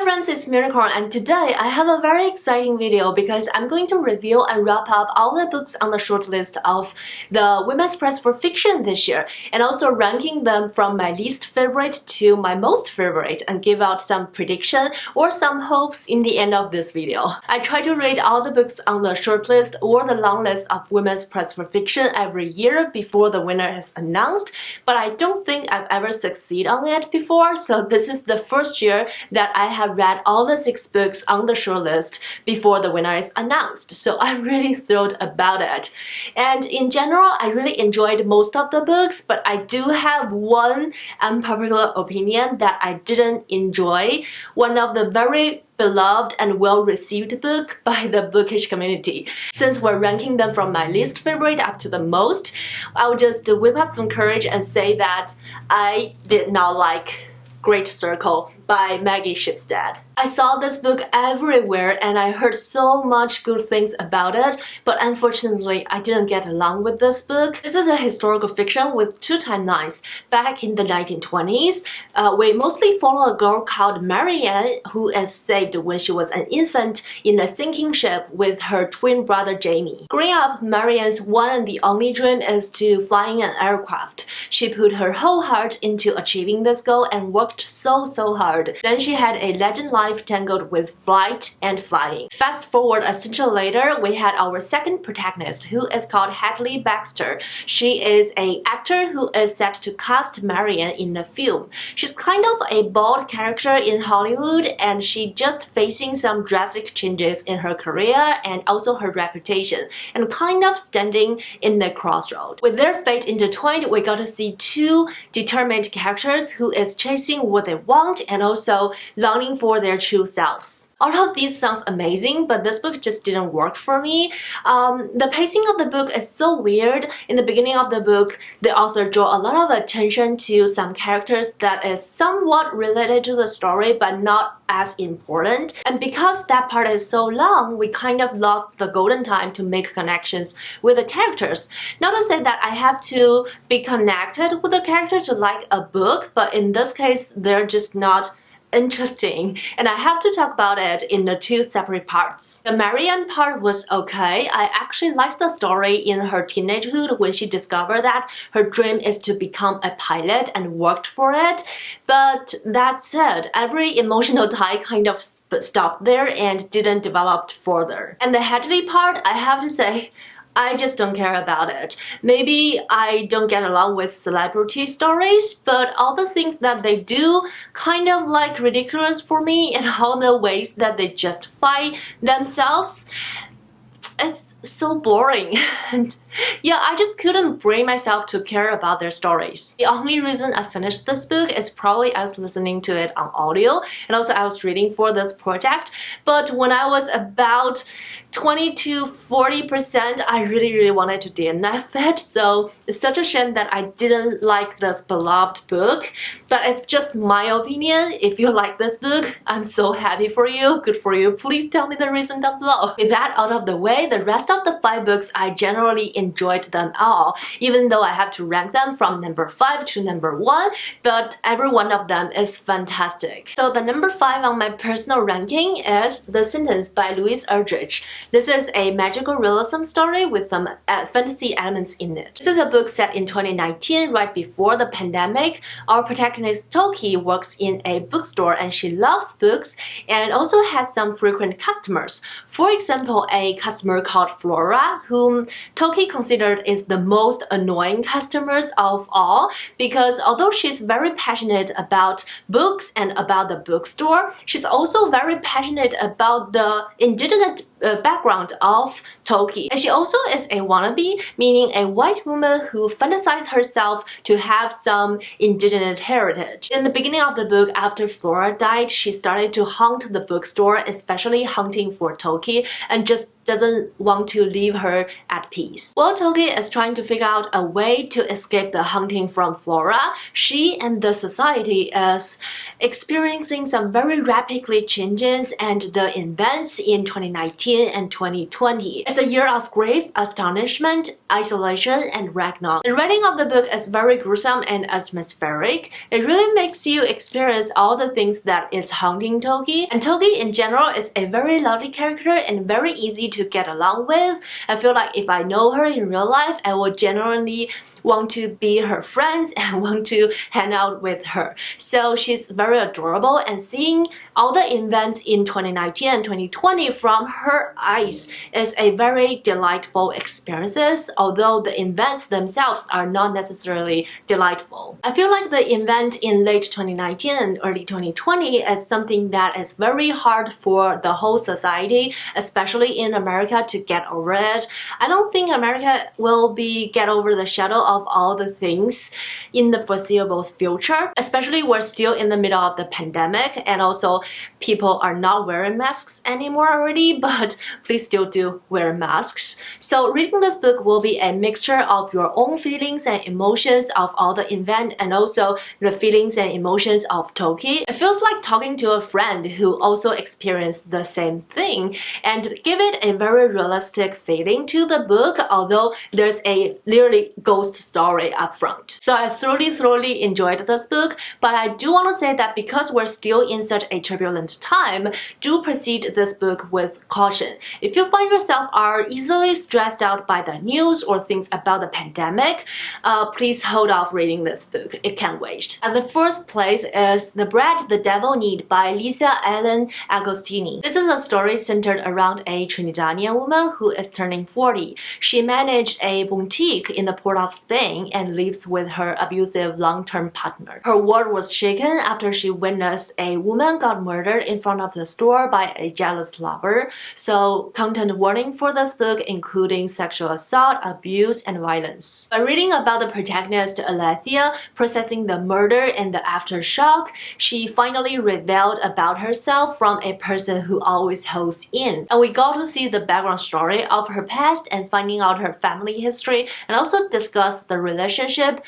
Hi friends, it's Unicorn, and today I have a very exciting video because I'm going to review and wrap up all the books on the shortlist of the Women's Prize for Fiction this year, and also ranking them from my least favorite to my most favorite, and give out some prediction or some hopes in the end of this video. I try to read all the books on the shortlist or the long list of Women's Prize for Fiction every year before the winner is announced, but I don't think I've ever succeeded on it before, so this is the first year that I have read all the 6 books on the shortlist before the winner is announced, so I'm really thrilled about it. And in general, I really enjoyed most of the books, but I do have one unpopular opinion that I didn't enjoy. One of the very beloved and well-received book by the Bookish community. Since we're ranking them from my least favorite up to the most, I'll just whip up some courage and say that I did not like Great Circle by Maggie Shipstead. I saw this book everywhere and I heard so much good things about it, but unfortunately I didn't get along with this book. This is a historical fiction with 2 timelines. Back in the 1920s, we mostly follow a girl called Marianne who is saved when she was an infant in a sinking ship with her twin brother Jamie. Growing up, Marianne's one and the only dream is to fly in an aircraft. She put her whole heart into achieving this goal and worked so hard. Then she had a legend life tangled with flight and flying. Fast forward a century later, we had our second protagonist, who is called Hadley Baxter. She is an actor who is set to cast Marianne in a film. She's kind of a bold character in Hollywood, and she just facing some drastic changes in her career and also her reputation, and kind of standing in the crossroad. With their fate intertwined, we got to see 2 determined characters who is chasing what they want and also longing for their true selves. All of these sounds amazing, but this book just didn't work for me. The pacing of the book is so weird. In the beginning of the book, the author drew a lot of attention to some characters that is somewhat related to the story, but not as important. And because that part is so long, we kind of lost the golden time to make connections with the characters. Not to say that I have to be connected with the character to like a book, but in this case, they're just not interesting, and I have to talk about it in the 2 separate parts. The Marianne part was okay. I actually liked the story in her teenagehood when she discovered that her dream is to become a pilot and worked for it. But that said, every emotional tie kind of stopped there and didn't develop further. And the Hadley part, I have to say, I just don't care about it. Maybe I don't get along with celebrity stories, but all the things that they do kind of like ridiculous for me, and all the ways that they justify themselves, it's so boring. And yeah, I just couldn't bring myself to care about their stories. The only reason I finished this book is probably I was listening to it on audio, and also I was reading for this project. But when I was about 20 to 40%, I really wanted to DNF it, so it's such a shame that I didn't like this beloved book, but it's just my opinion. If you like this book, I'm so happy for you, good for you. Please tell me the reason down below. With that out of the way, the rest of the 5 books, I generally enjoyed them all, even though I have to rank them from number 5 to number 1, but every one of them is fantastic. So the number 5 on my personal ranking is The Sentence by Louise Erdrich. This is a magical realism story with some fantasy elements in it. This is a book set in 2019, right before the pandemic. Our protagonist Toki works in a bookstore and she loves books and also has some frequent customers. For example, a customer called Flora, whom Toki considered is the most annoying customers of all, because although she's very passionate about books and about the bookstore, she's also very passionate about the indigenous background of Toki. And she also is a wannabe, meaning a white woman who fantasizes herself to have some indigenous heritage. In the beginning of the book, after Flora died, she started to haunt the bookstore, especially hunting for Toki, and just doesn't want to leave her at peace. While Toki is trying to figure out a way to escape the hunting from Flora, she and the society is experiencing some very rapidly changes, and the events in 2019 2019 and 2020. It's a year of grief, astonishment, isolation, and Ragnar. The writing of the book is very gruesome and atmospheric. It really makes you experience all the things that is haunting Toki. And Toki in general is a very lovely character and very easy to get along with. I feel like if I know her in real life, I will genuinely want to be her friends and want to hang out with her. So she's very adorable, and seeing all the events in 2019 and 2020 from her eyes is a very delightful experiences, although the events themselves are not necessarily delightful. I feel like the event in late 2019 and early 2020 is something that is very hard for the whole society, especially in America, to get over it. I don't think America will get over the shadow of all the things in the foreseeable future. Especially we're still in the middle of the pandemic, and also people are not wearing masks anymore already, but please still do wear masks. So reading this book will be a mixture of your own feelings and emotions of all the event, and also the feelings and emotions of Toki. It feels like talking to a friend who also experienced the same thing, and give it a very realistic feeling to the book, although there's a literally ghost story up front. So I thoroughly enjoyed this book, but I do want to say that because we're still in such a turbulent time, do proceed this book with caution. If you find yourself are easily stressed out by the news or things about the pandemic, please hold off reading this book. It can't wait. At the first place is The Bread the Devil Need by Lisa Ellen Agostini. This is a story centered around a Trinidadian woman who is turning 40. She managed a boutique in the port of Spain and lives with her abusive long-term partner. Her world was shaken after she witnessed a woman got murdered in front of the store by a jealous lover. So content warning for this book, including sexual assault, abuse, and violence. By reading about the protagonist Alethea processing the murder and the aftershock, she finally revealed about herself from a person who always holds in. And we got to see the background story of her past and finding out her family history, and also discuss the relationship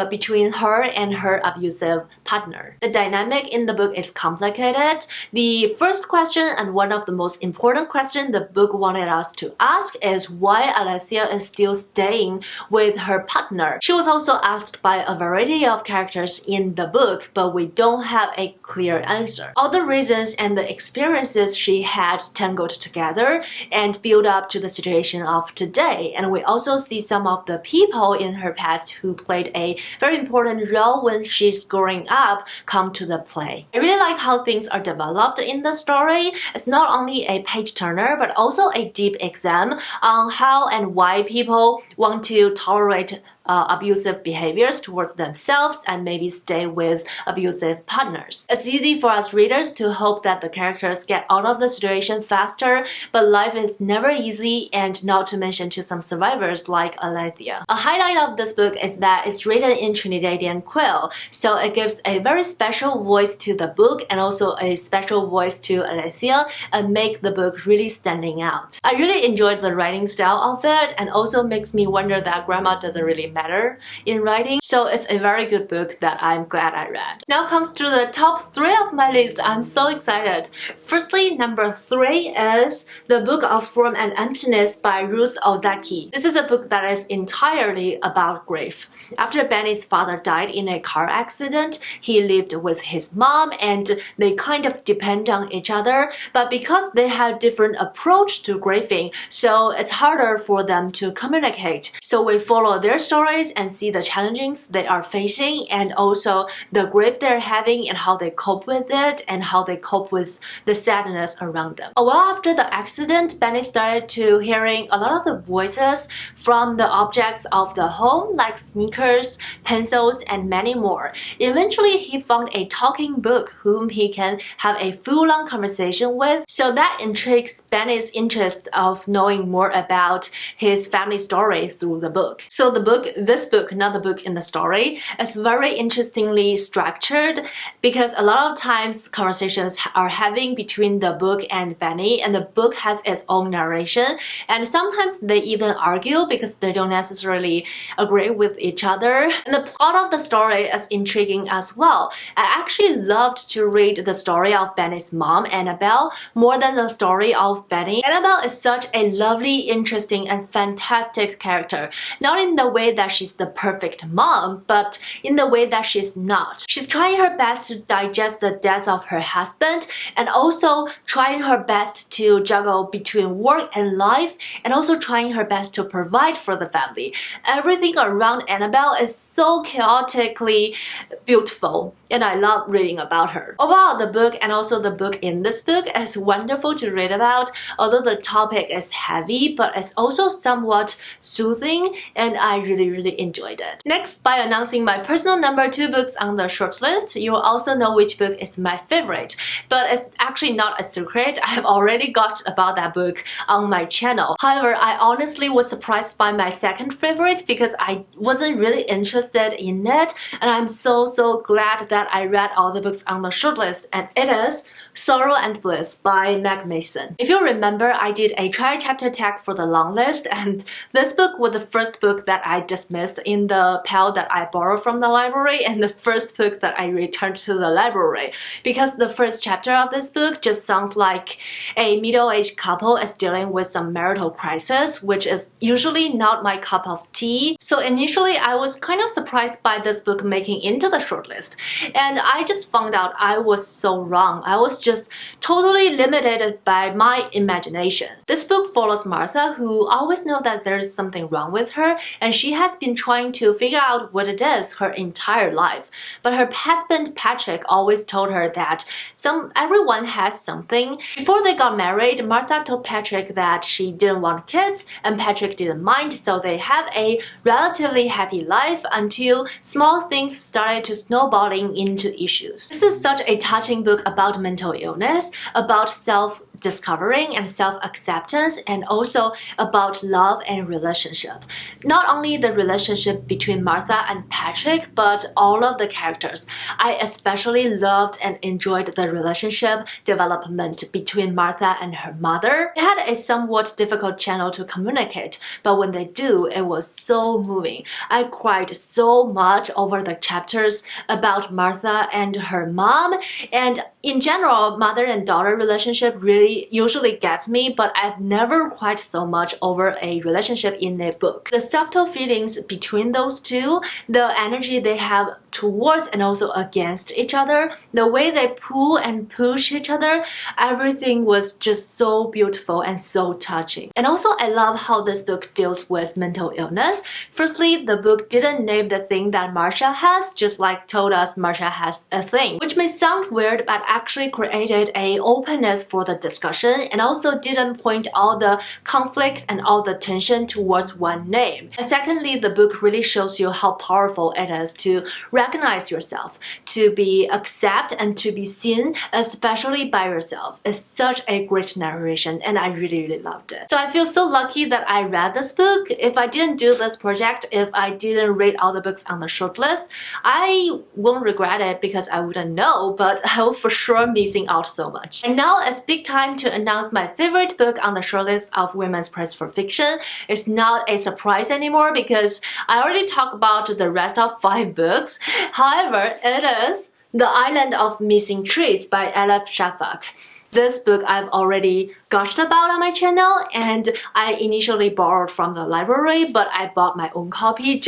between her and her abusive partner. The dynamic in the book is complicated. The first question, and one of the most important questions the book wanted us to ask, is why Alethea is still staying with her partner. She was also asked by a variety of characters in the book, but we don't have a clear answer. All the reasons and the experiences she had tangled together and build up to the situation of today, and we also see some of the people in her past who played a very important role when she's growing up come to the play. I really like how things are developed in the story. It's not only a page turner, but also a deep exam on how and why people want to tolerate abusive behaviors towards themselves and maybe stay with abusive partners. It's easy for us readers to hope that the characters get out of the situation faster, but life is never easy, and not to mention to some survivors like Alethea. A highlight of this book is that it's written in Trinidadian Quill, so it gives a very special voice to the book and also a special voice to Alethea and make the book really standing out. I really enjoyed the writing style of it, and also makes me wonder that grammar doesn't really matter in writing. So it's a very good book that I'm glad I read. Now comes to the top 3 of my list. I'm so excited. Firstly, number 3 is The Book of Form and Emptiness by Ruth Ozaki. This is a book that is entirely about grief. After Benny's father died in a car accident, he lived with his mom and they kind of depend on each other, but because they have different approach to grieving, so it's harder for them to communicate. So we follow their stories and see the challenges they are facing, and also the grief they're having and how they cope with it and how they cope with the sadness around them. A while after the accident, Benny started to hearing a lot of the voices from the objects of the home, like sneakers, pencils, and many more. Eventually, he found a talking book whom he can have a full-on conversation with, so that intrigues Benny's interest of knowing more about his family story through the book. So the book this book, not the book in the story, is very interestingly structured because a lot of times conversations are having between the book and Benny, and the book has its own narration, and sometimes they even argue because they don't necessarily agree with each other. And the plot of the story is intriguing as well. I actually loved to read the story of Benny's mom, Annabelle, more than the story of Benny. Annabelle is such a lovely, interesting, and fantastic character. Not in the way that she's the perfect mom, but in the way that she's not. She's trying her best to digest the death of her husband, and also trying her best to juggle between work and life, and also trying her best to provide for the family. Everything around Annabelle is so chaotically beautiful, and I love reading about her. Overall, the book and also the book in this book is wonderful to read about, although the topic is heavy, but it's also somewhat soothing, and I really enjoyed it. Next, by announcing my personal number 2 books on the shortlist, you will also know which book is my favorite. But it's actually not a secret, I have already got about that book on my channel. However, I honestly was surprised by my second favorite because I wasn't really interested in it, and I'm so glad that I read all the books on the shortlist, and it is Sorrow and Bliss by Meg Mason. If you remember, I did a tri-chapter tag for the long list, and this book was the first book that I dismissed in the pile that I borrowed from the library, and the first book that I returned to the library, because the first chapter of this book just sounds like a middle-aged couple is dealing with some marital crisis, which is usually not my cup of tea. So initially I was kind of surprised by this book making into the shortlist, and I just found out I was so wrong. I was just totally limited by my imagination. This book follows Martha, who always knows that there's something wrong with her, and she has been trying to figure out what it is her entire life. But her husband Patrick always told her that everyone has something. Before they got married, Martha told Patrick that she didn't want kids, and Patrick didn't mind, so they have a relatively happy life until small things started to snowballing into issues. This is such a touching book about mental illness, about self-discovering and self-acceptance, and also about love and relationship. Not only the relationship between Martha and Patrick, but all of the characters. I especially loved and enjoyed the relationship development between Martha and her mother. They had a somewhat difficult channel to communicate, but when they do, it was so moving. I cried so much over the chapters about Martha and her mom, and in general, mother and daughter relationship really usually gets me, but I've never cried so much over a relationship in a book. The subtle feelings between those two, the energy they have towards and also against each other, the way they pull and push each other, everything was just so beautiful and so touching. And also I love how this book deals with mental illness. Firstly, the book didn't name the thing that Marcia has, just like told us Marcia has a thing, which may sound weird, but actually created a openness for the discussion, and also didn't point all the conflict and all the tension towards one name. And secondly, the book really shows you how powerful it is to recognize yourself, to be accepted and to be seen, especially by yourself. It's such a great narration, and I really loved it. So I feel so lucky that I read this book. If I didn't do this project, if I didn't read all the books on the shortlist, I won't regret it because I wouldn't know, but I will for sure missing out so much. And now it's big time to announce my favorite book on the shortlist of Women's Prize for Fiction. It's not a surprise anymore because I already talked about the rest of 5 books. However, it is The Island of Missing Trees by Elif Shafak. This book I've already gushed about on my channel, and I initially borrowed from the library, but I bought my own copy,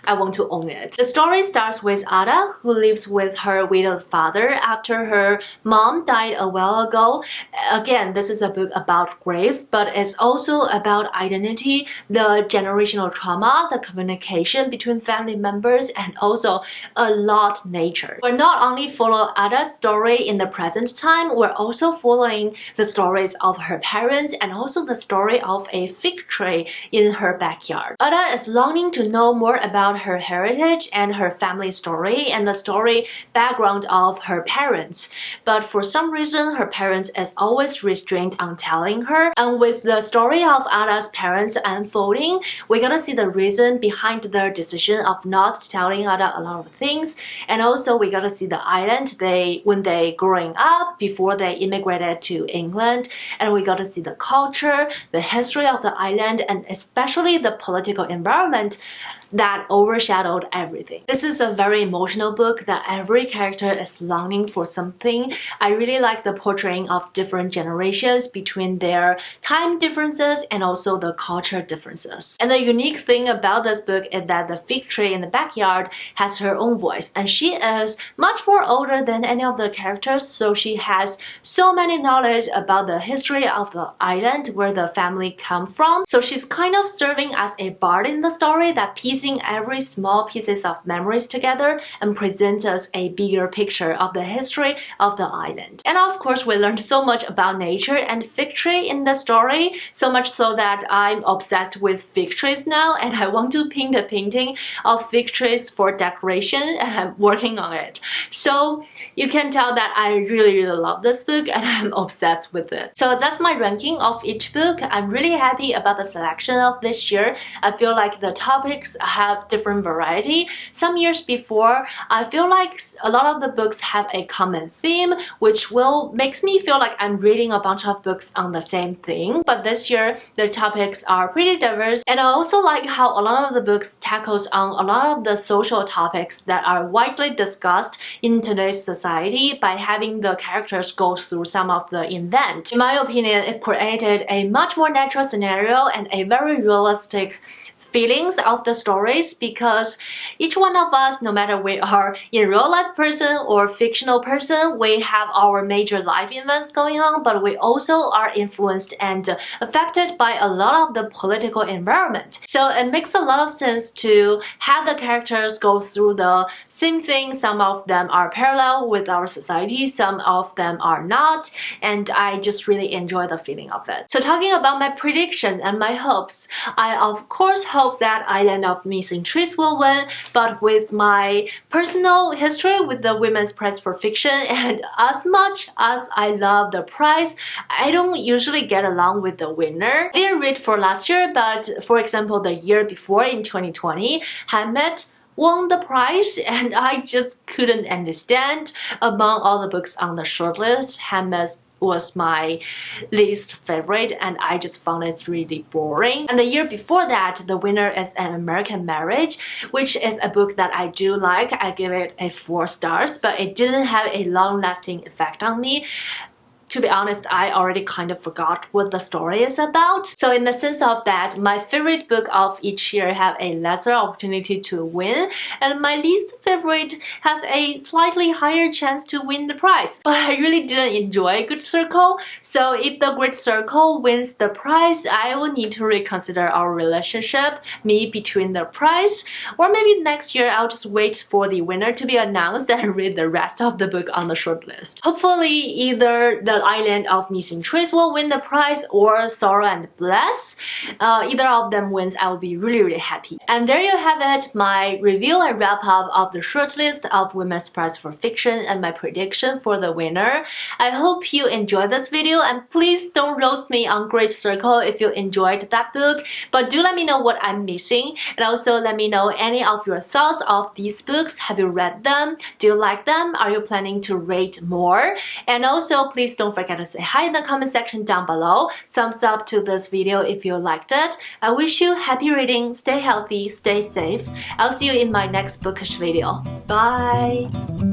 I want to own it. The story starts with Ada, who lives with her widowed father after her mom died a while ago. Again, this is a book about grief, but it's also about identity, the generational trauma, the communication between family members, and also a lot nature. We're not only follow Ada's story in the present time, we're also also following the stories of her parents and also the story of a fig tree in her backyard. Ada is longing to know more about her heritage and her family story and the story background of her parents. But for some reason, her parents is always restrained on telling her. And with the story of Ada's parents unfolding, we're gonna see the reason behind their decision of not telling Ada a lot of things. And also we gotta see the island when they growing up before they immigrated to England, and we gotta see the culture, the history of the island, and especially the political environment that overshadowed everything. This is a very emotional book that every character is longing for something. I really like the portraying of different generations between their time differences and also the culture differences. And the unique thing about this book is that the fig tree in the backyard has her own voice, and she is much more older than any of the characters, so she has so many knowledge about the history of the island where the family come from. So she's kind of serving as a bard in the story that piecing every small pieces of memories together and presents us a bigger picture of the history of the island. And of course, we learned so much about nature and fig tree in the story, so much so that I'm obsessed with fig trees now, and I want to paint a painting of fig trees for decoration, and I'm working on it. So you can tell that I really love this book and I'm obsessed with it. So that's my ranking of each book. I'm really happy about the selection of this year. I feel like the topics have different variety. Some years before, I feel like a lot of the books have a common theme, which makes me feel like I'm reading a bunch of books on the same thing. But this year, the topics are pretty diverse, and I also like how a lot of the books tackles on a lot of the social topics that are widely discussed in today's society by having the characters go through some of the events. In my opinion, it created a much more natural scenario and a very realistic feelings of the stories, because each one of us, no matter we are in real life person or fictional person, we have our major life events going on, but we also are influenced and affected by a lot of the political environment. So it makes a lot of sense to have the characters go through the same thing. Some of them are parallel with our society, some of them are not, and I just really enjoy the feeling of it. So talking about my prediction and my hopes, I of course hope that Island of Missing Trees will win, but with my personal history with the Women's Prize for Fiction, and as much as I love the prize, I don't usually get along with the winner. I didn't read for last year, but for example, the year before in 2020, Hamlet won the prize, and I just couldn't understand. Among all the books on the shortlist, Hamlet was my least favorite, and I just found it really boring. And the year before that, the winner is An American Marriage, which is a book that I do like. I give it a 4 stars, but it didn't have a long-lasting effect on me. To be honest, I already kind of forgot what the story is about. So in the sense of that, my favorite book of each year have a lesser opportunity to win, and my least favorite has a slightly higher chance to win the prize. But I really didn't enjoy Good Circle, so if the Great Circle wins the prize, I will need to reconsider our relationship, me between the prize, or maybe next year I'll just wait for the winner to be announced and read the rest of the book on the shortlist. Hopefully either the Island of Missing Trees will win the prize or Sorrow and Bless. Either of them wins, I will be really happy. And there you have it, my review and wrap up of the shortlist of Women's Prize for Fiction and my prediction for the winner. I hope you enjoyed this video, and please don't roast me on Great Circle if you enjoyed that book, but do let me know what I'm missing, and also let me know any of your thoughts of these books. Have you read them? Do you like them? Are you planning to read more? And also please don't forget to say hi in the comment section down below. Thumbs up to this video if you liked it. I wish you happy reading, stay healthy, stay safe. I'll see you in my next bookish video. Bye!